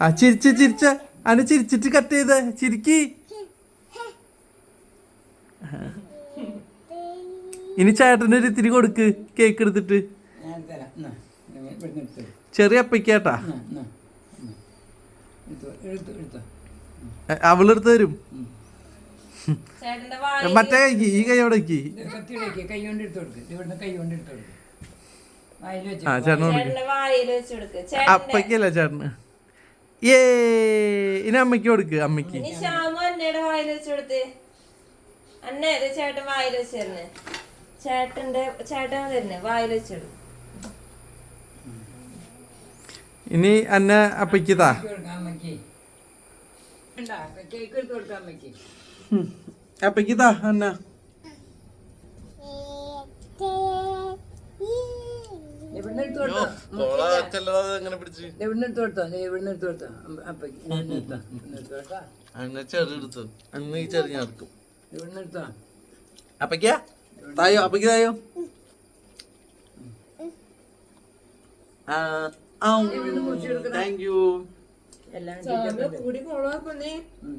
ആ ചിരിച്ച അന് ചിരിച്ചിട്ട് കട്ട് ചെയ്ത് ചിരിക്കി. ഇനി ചേട്ടൻ്റെ ഒരു ഇത്തിരി കൊടുക്ക് കേക്ക് എടുത്തിട്ട്. ചെറിയ അപ്പയ്ക്കാട്ടാ, അവളെടുത്ത് തരും. മറ്റേ കൈക്ക് ഈ കൈ അവിടെ അപ്പയ്ക്കല്ല ചേട്ടന്. ഏ ഇനി അമ്മയ്ക്ക് കൊടുക്ക്. അമ്മയ്ക്ക് ഇനി അന്ന അപ്പയ്ക്ക് താ. അപ്പയ്ക്ക് താ അന്ന. അപ്പയ്ക്കാ തായോ, അപ്പയ്ക്ക് തായോ. Thank you.